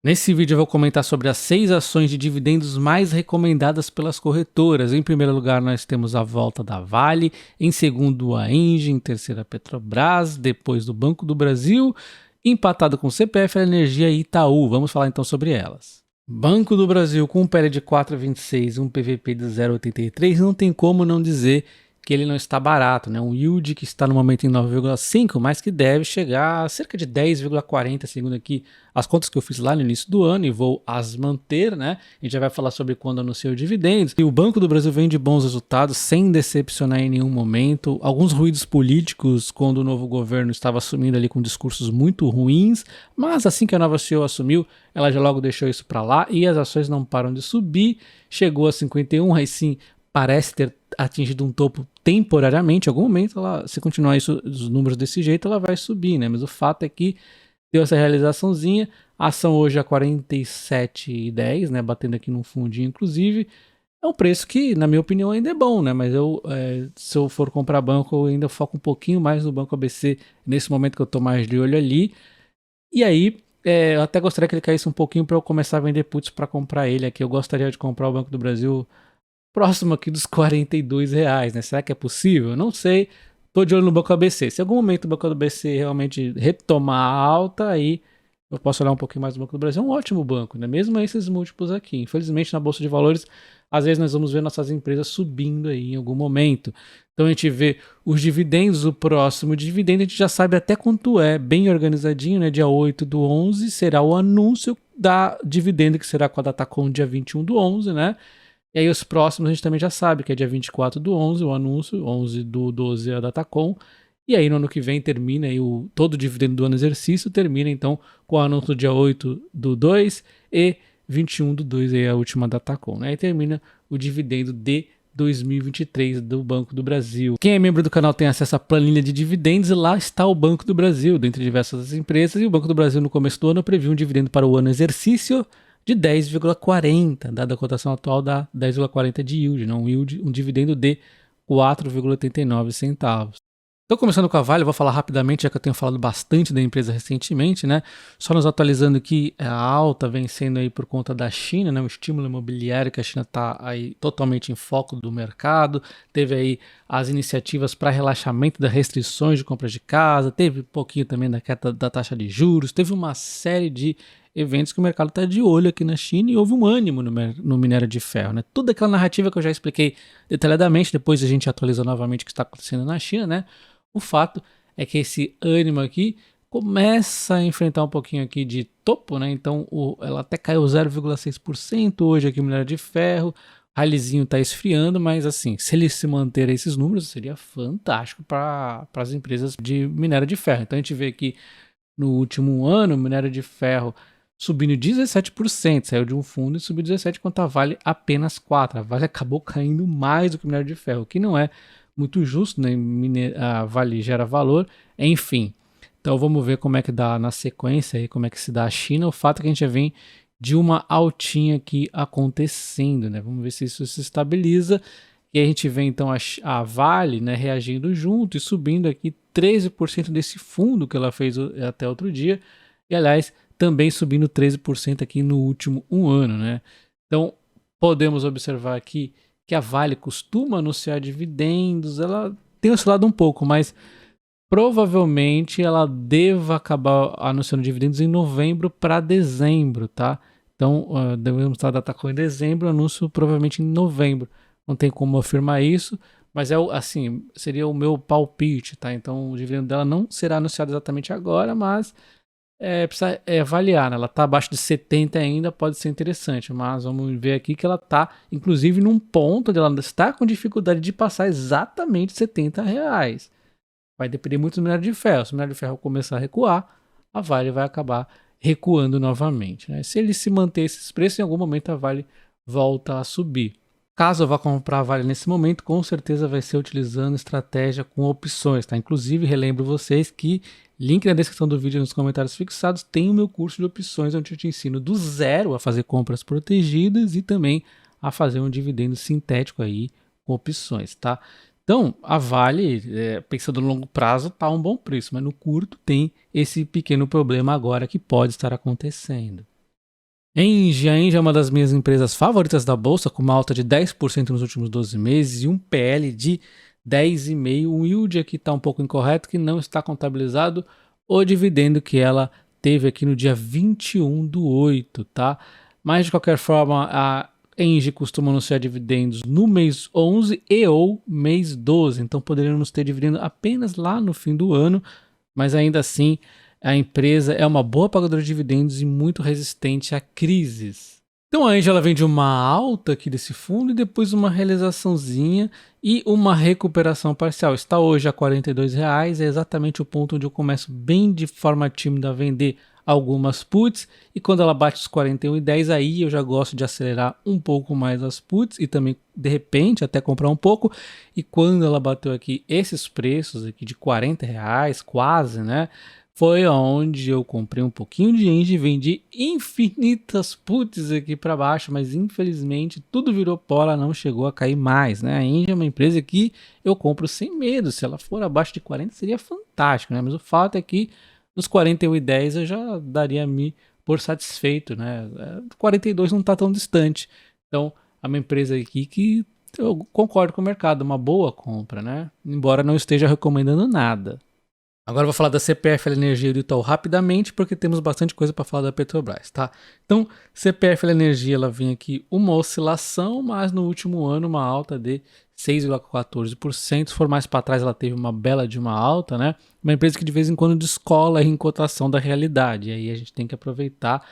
Nesse vídeo eu vou comentar sobre as 6 ações de dividendos mais recomendadas pelas corretoras. Em primeiro lugar, nós temos a volta da Vale, em segundo a Engie, em terceiro a Petrobras, depois do Banco do Brasil, empatado com CPF, Energia e Itaú. Vamos falar então sobre elas. Banco do Brasil com um PL de 4,26, um PVP de 0,83, não tem como não dizer que ele não está barato, né? Um yield que está no momento em 9,5, mas que deve chegar a cerca de 10,40, segundo aqui as contas que eu fiz lá no início do ano, e vou as manter, né? A gente já vai falar sobre quando anunciou dividendos. E o Banco do Brasil vem de bons resultados, sem decepcionar em nenhum momento. Alguns ruídos políticos quando o novo governo estava assumindo ali com discursos muito ruins, mas assim que a nova CEO assumiu, ela já logo deixou isso para lá e as ações não param de subir. Chegou a 51, aí sim parece ter atingido um topo temporariamente. Em algum momento, ela, se continuar isso, os números desse jeito, ela vai subir, né? Mas o fato é que deu essa realizaçãozinha. A ação hoje é 47,10, né? Batendo aqui no fundinho, inclusive. É um preço que, na minha opinião, ainda é bom, né? Mas se eu for comprar banco, eu ainda foco um pouquinho mais no Banco ABC nesse momento que eu tô mais de olho ali. E aí, eu até gostaria que ele caísse um pouquinho para eu começar a vender puts para comprar ele aqui. Eu gostaria de comprar o Banco do Brasil próximo aqui dos R$ 42, né? Será que é possível? Não sei. Tô de olho no Banco ABC. Se em algum momento o Banco ABC realmente retomar a alta, aí eu posso olhar um pouquinho mais do Banco do Brasil. É um ótimo banco, né? Mesmo esses múltiplos aqui. Infelizmente, na Bolsa de Valores, às vezes nós vamos ver nossas empresas subindo aí em algum momento. Então a gente vê os dividendos, o próximo dividendo, a gente já sabe até quanto é, bem organizadinho, né? Dia 8/11 será o anúncio da dividendo, que será com a Datacom dia 21/11, né? E aí os próximos a gente também já sabe, que é dia 24/11, o anúncio, 11/12 é a Datacom. E aí no ano que vem termina, aí todo o dividendo do ano exercício termina então com o anúncio do dia 8/2 e 21/2, aí a última Datacom, né? E termina o dividendo de 2023 do Banco do Brasil. Quem é membro do canal tem acesso à planilha de dividendos e lá está o Banco do Brasil, dentre diversas empresas. E o Banco do Brasil no começo do ano previu um dividendo para o ano exercício de 10,40, dada a cotação atual dá 10,40 de yield, não? Um dividendo de 4,89 centavos. Então, começando com a Vale, eu vou falar rapidamente, já que eu tenho falado bastante da empresa recentemente, né? Só nos atualizando que a alta vem sendo aí por conta da China, né? O estímulo imobiliário que a China está aí totalmente em foco do mercado. Teve aí as iniciativas para relaxamento das restrições de compra de casa, teve um pouquinho também da queda da taxa de juros, teve uma série de eventos que o mercado está de olho aqui na China e houve um ânimo no minério de ferro, né? Toda aquela narrativa que eu já expliquei detalhadamente, depois a gente atualiza novamente o que está acontecendo na China, né? O fato é que esse ânimo aqui começa a enfrentar um pouquinho aqui de topo, né? Então ela até caiu 0,6% hoje aqui o minério de ferro. Ralizinho está esfriando, mas assim, se ele se manter esses números, seria fantástico para as empresas de minério de ferro. Então a gente vê aqui no último ano o minério de ferro subindo 17%, saiu de um fundo e subiu 17%, enquanto a Vale apenas 4%. A Vale acabou caindo mais do que o minério de ferro, o que não é muito justo, né? A Vale gera valor, enfim. Então vamos ver como é que dá na sequência, aí, como é que se dá a China. O fato é que a gente já vem de uma altinha aqui acontecendo, né? Vamos ver se isso se estabiliza. E a gente vê então a Vale, né, reagindo junto e subindo aqui 13% desse fundo que ela fez até outro dia. E aliás, também subindo 13% aqui no último ano, né? Então podemos observar aqui que a Vale costuma anunciar dividendos, ela tem oscilado um pouco, mas provavelmente ela deva acabar anunciando dividendos em novembro para dezembro, tá? Então, devemos estar a data em dezembro, anúncio provavelmente em novembro. Não tem como afirmar isso, mas assim, seria o meu palpite, tá? Então, o dividendo dela não será anunciado exatamente agora, mas precisa avaliar, né? Ela está abaixo de 70 ainda, pode ser interessante, mas vamos ver aqui que ela está, inclusive, num ponto onde ela está com dificuldade de passar exatamente R$ 70. Vai depender muito do minério de ferro. Se o minério de ferro começar a recuar, a Vale vai acabar recuando novamente, né? Se ele se manter esses preços, em algum momento a Vale volta a subir. Caso eu vá comprar a Vale nesse momento, com certeza vai ser utilizando estratégia com opções, tá? Inclusive, relembro vocês que link na descrição do vídeo e nos comentários fixados tem o meu curso de opções, onde eu te ensino do zero a fazer compras protegidas e também a fazer um dividendo sintético aí com opções, tá? Então, a Vale, pensando no longo prazo, tá um bom preço, mas no curto tem esse pequeno problema agora que pode estar acontecendo. Engie, a Engie é uma das minhas empresas favoritas da bolsa, com uma alta de 10% nos últimos 12 meses e um PL de 10,5. O yield aqui está um pouco incorreto, que não está contabilizado o dividendo que ela teve aqui no dia 21/8, tá? Mas de qualquer forma, a Engie costuma anunciar dividendos no mês 11 e ou mês 12, então poderíamos ter dividendo apenas lá no fim do ano, mas ainda assim a empresa é uma boa pagadora de dividendos e muito resistente a crises. Então a Engie ela vem de uma alta aqui desse fundo e depois uma realizaçãozinha e uma recuperação parcial. Está hoje a R$ 42,00, é exatamente o ponto onde eu começo bem de forma tímida a vender algumas puts, e quando ela bate os 41,10, aí eu já gosto de acelerar um pouco mais as puts e também de repente até comprar um pouco. E quando ela bateu aqui esses preços aqui de R$ 40 quase, né, foi onde eu comprei um pouquinho de Engie e vendi infinitas puts aqui para baixo, mas infelizmente tudo virou pó, ela não chegou a cair mais, né? A Engie é uma empresa que eu compro sem medo, se ela for abaixo de 40 seria fantástico, né? Mas o fato é que nos 41,10 eu já daria me por satisfeito, né? 42 não está tão distante, então é uma empresa aqui que eu concordo com o mercado, uma boa compra, né? Embora não esteja recomendando nada. Agora eu vou falar da CPFL Energia e do Itaú rapidamente, porque temos bastante coisa para falar da Petrobras, tá? Então, CPFL Energia, ela vem aqui uma oscilação, mas no último ano uma alta de 6,14%. Se for mais para trás, ela teve uma bela de uma alta, né? Uma empresa que de vez em quando descola em cotação da realidade, e aí a gente tem que aproveitar.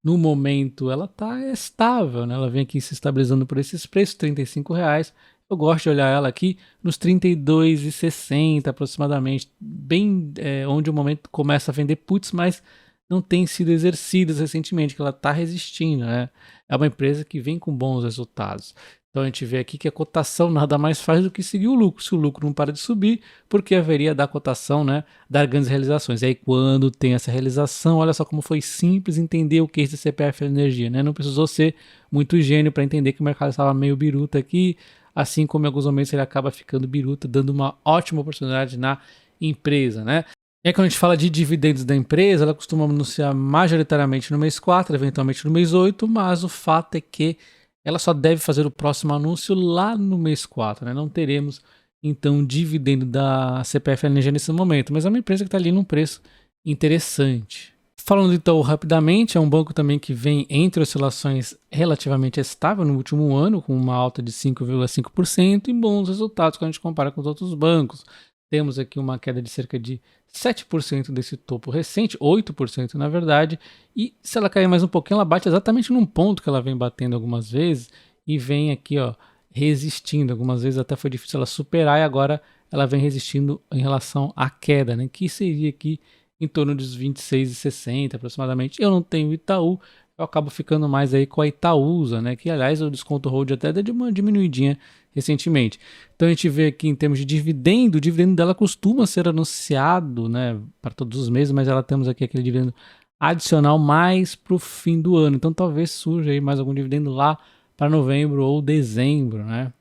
No momento, ela está estável, né? Ela vem aqui se estabilizando por esses preços, R$ 35,00. Eu gosto de olhar ela aqui nos 32,60 aproximadamente, bem onde o momento começa a vender puts, mas não tem sido exercidas recentemente, que ela está resistindo, né? É uma empresa que vem com bons resultados. Então a gente vê aqui que a cotação nada mais faz do que seguir o lucro. Se o lucro não para de subir, porque haveria da cotação, né, dar grandes realizações. E aí quando tem essa realização, olha só como foi simples entender o que é esse CPF Energia, né? Não precisou ser muito gênio para entender que o mercado estava meio biruta aqui, assim como em alguns momentos ele acaba ficando biruta, dando uma ótima oportunidade na empresa, né? E aí quando a gente fala de dividendos da empresa, ela costuma anunciar majoritariamente no mês 4, eventualmente no mês 8, mas o fato é que ela só deve fazer o próximo anúncio lá no mês 4, né? Não teremos, então, dividendo da CPF Energia nesse momento, mas é uma empresa que está ali num preço interessante. Falando do Itaú rapidamente, é um banco também que vem entre oscilações relativamente estável no último ano, com uma alta de 5,5% e bons resultados quando a gente compara com os outros bancos. Temos aqui uma queda de cerca de 7% desse topo recente, 8% na verdade, e se ela cair mais um pouquinho, ela bate exatamente num ponto que ela vem batendo algumas vezes e vem aqui, ó, resistindo. Algumas vezes até foi difícil ela superar e agora ela vem resistindo em relação à queda, né, que seria aqui em torno dos 26,60 aproximadamente. Eu não tenho Itaú, eu acabo ficando mais aí com a Itaúsa, né? Que aliás o desconto hold até deu uma diminuidinha recentemente. Então a gente vê aqui em termos de dividendo, o dividendo dela costuma ser anunciado, né, para todos os meses, mas ela temos aqui aquele dividendo adicional mais para o fim do ano. Então talvez surja aí mais algum dividendo lá para novembro ou dezembro, né?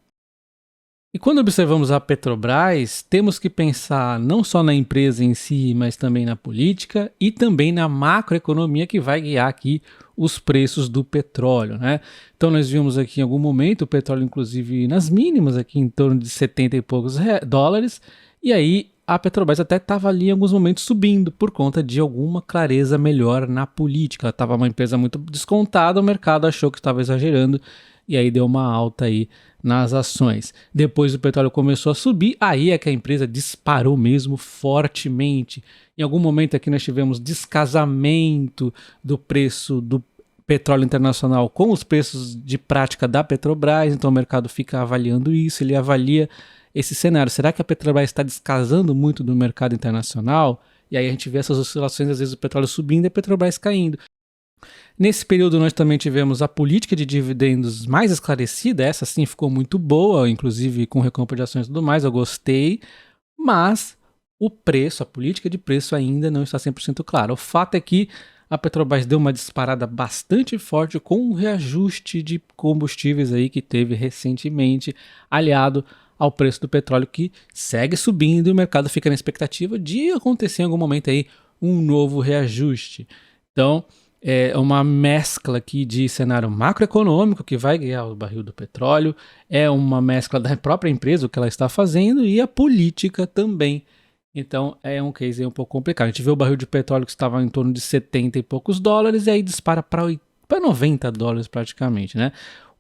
E quando observamos a Petrobras, temos que pensar não só na empresa em si, mas também na política e também na macroeconomia que vai guiar aqui os preços do petróleo, né? Então nós vimos aqui em algum momento o petróleo inclusive nas mínimas aqui em torno de 70 e poucos dólares, e aí a Petrobras até estava ali em alguns momentos subindo por conta de alguma clareza melhor na política. Ela estava uma empresa muito descontada, o mercado achou que estava exagerando e aí deu uma alta aí nas ações. Depois o petróleo começou a subir, aí é que a empresa disparou mesmo fortemente. Em algum momento aqui nós tivemos descasamento do preço do petróleo internacional com os preços de prática da Petrobras, então o mercado fica avaliando isso, ele avalia esse cenário. Será que a Petrobras está descasando muito do mercado internacional? E aí a gente vê essas oscilações, às vezes o petróleo subindo e a Petrobras caindo. Nesse período nós também tivemos a política de dividendos mais esclarecida, essa sim ficou muito boa, inclusive com recompra de ações e tudo mais, eu gostei, mas o preço, a política de preço ainda não está 100% clara. O fato é que a Petrobras deu uma disparada bastante forte com um reajuste de combustíveis aí que teve recentemente, aliado ao preço do petróleo que segue subindo e o mercado fica na expectativa de acontecer em algum momento aí um novo reajuste. Então, É uma mescla aqui de cenário macroeconômico que vai guiar o barril do petróleo, é uma mescla da própria empresa, o que ela está fazendo, e a política também. Então é um case aí um pouco complicado. A gente vê o barril de petróleo que estava em torno de 70 e poucos dólares e aí dispara para 90 dólares praticamente, né?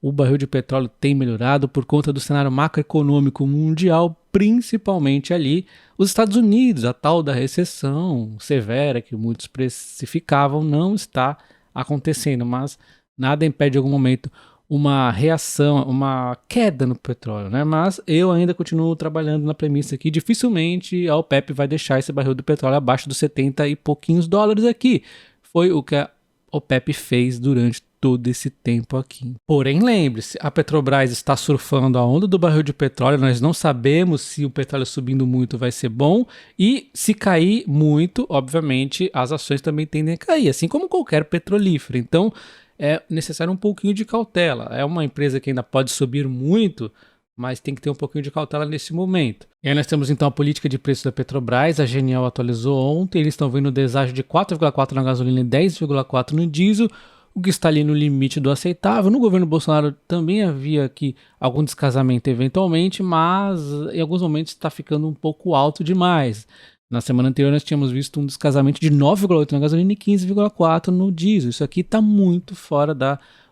O barril de petróleo tem melhorado por conta do cenário macroeconômico mundial, principalmente ali os Estados Unidos. A tal da recessão severa que muitos precificavam não está acontecendo, mas nada impede em algum momento uma reação, uma queda no petróleo, né? Mas eu ainda continuo trabalhando na premissa que dificilmente a OPEP vai deixar esse barril do petróleo abaixo dos 70 e pouquinhos dólares aqui. Foi o que a OPEP fez durante todo esse tempo aqui. Porém, lembre-se, a Petrobras está surfando a onda do barril de petróleo, nós não sabemos se o petróleo subindo muito vai ser bom, e se cair muito, obviamente, as ações também tendem a cair, assim como qualquer petrolífero. Então, é necessário um pouquinho de cautela. É uma empresa que ainda pode subir muito, mas tem que ter um pouquinho de cautela nesse momento. E aí nós temos então a política de preço da Petrobras, a Genial atualizou ontem, eles estão vendo deságio de 4,4 na gasolina e 10,4 no diesel, o que está ali no limite do aceitável. No governo Bolsonaro também havia aqui algum descasamento eventualmente, mas em alguns momentos está ficando um pouco alto demais. Na semana anterior nós tínhamos visto um descasamento de 9,8 na gasolina e 15,4 no diesel. Isso aqui está muito fora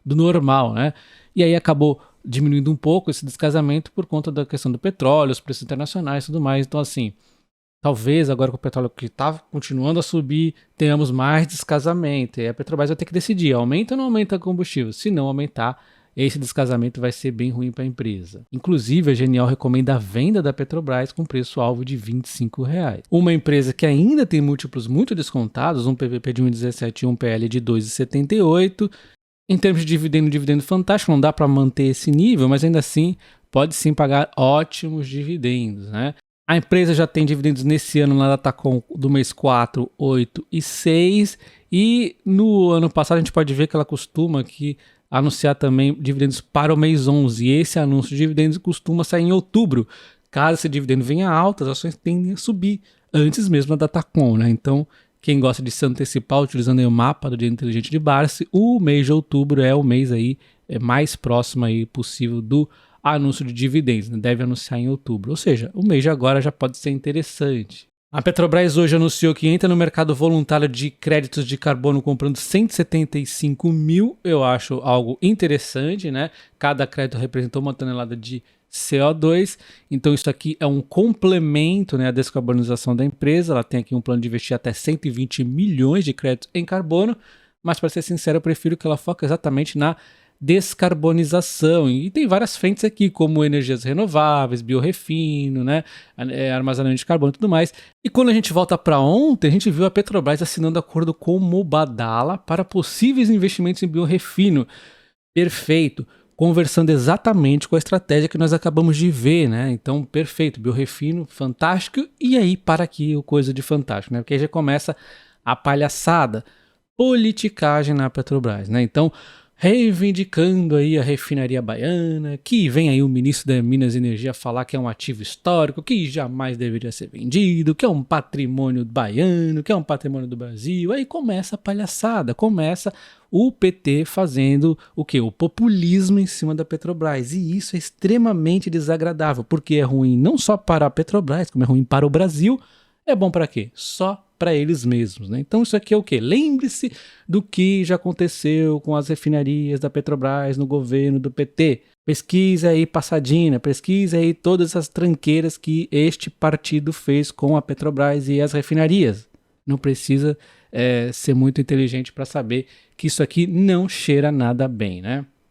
do normal, né? E aí acabou diminuindo um pouco esse descasamento por conta da questão do petróleo, os preços internacionais e tudo mais. Então assim, talvez agora com o petróleo que está continuando a subir, tenhamos mais descasamento. E a Petrobras vai ter que decidir, aumenta ou não aumenta o combustível? Se não aumentar, esse descasamento vai ser bem ruim para a empresa. Inclusive, a Genial recomenda a venda da Petrobras com preço-alvo de R$ 25. Uma empresa que ainda tem múltiplos muito descontados, um PVP de 1,17 e um PL de 2,78. Em termos de dividendo fantástico, não dá para manter esse nível, mas ainda assim pode sim pagar ótimos dividendos, né? A empresa já tem dividendos nesse ano na Datacom do mês 4, 8 e 6. E no ano passado a gente pode ver que ela costuma aqui anunciar também dividendos para o mês 11. E esse anúncio de dividendos costuma sair em outubro. Caso esse dividendo venha alto, as ações tendem a subir antes mesmo da Datacom, né? Então, quem gosta de se antecipar utilizando aí o mapa do dia inteligente de Barsi, o mês de outubro é o mês aí mais próximo aí possível do anúncio de dividendos, né? Deve anunciar em outubro, ou seja, o mês de agora já pode ser interessante. A Petrobras hoje anunciou que entra no mercado voluntário de créditos de carbono comprando 175 mil, eu acho algo interessante, né? Cada crédito representou uma tonelada de CO2, então isso aqui é um complemento, né, à descarbonização da empresa. Ela tem aqui um plano de investir até 120 milhões de créditos em carbono, mas para ser sincero eu prefiro que ela foque exatamente na descarbonização, e tem várias frentes aqui, como energias renováveis, biorefino, né, armazenamento de carbono e tudo mais. E quando a gente volta para ontem, a gente viu a Petrobras assinando acordo com o Mubadala para possíveis investimentos em biorefino. Perfeito, conversando exatamente com a estratégia que nós acabamos de ver, né? Então, perfeito, biorefino, fantástico, e aí para aqui o coisa de fantástico, né? Porque aí já começa a palhaçada, politicagem na Petrobras, né? Então, reivindicando aí a refinaria baiana, que vem aí o ministro da Minas e Energia falar que é um ativo histórico, que jamais deveria ser vendido, que é um patrimônio baiano, que é um patrimônio do Brasil. Aí começa a palhaçada, começa o PT fazendo o quê? O populismo em cima da Petrobras. E isso é extremamente desagradável, porque é ruim não só para a Petrobras, como é ruim para o Brasil. É bom para quê? Só para eles mesmos, né? Então isso aqui é o quê? Lembre-se do que já aconteceu com as refinarias da Petrobras no governo do PT. Pesquisa aí Passadina, pesquisa aí todas as tranqueiras que este partido fez com a Petrobras e as refinarias. Não precisa ser muito inteligente para saber que isso aqui não cheira nada bem, né?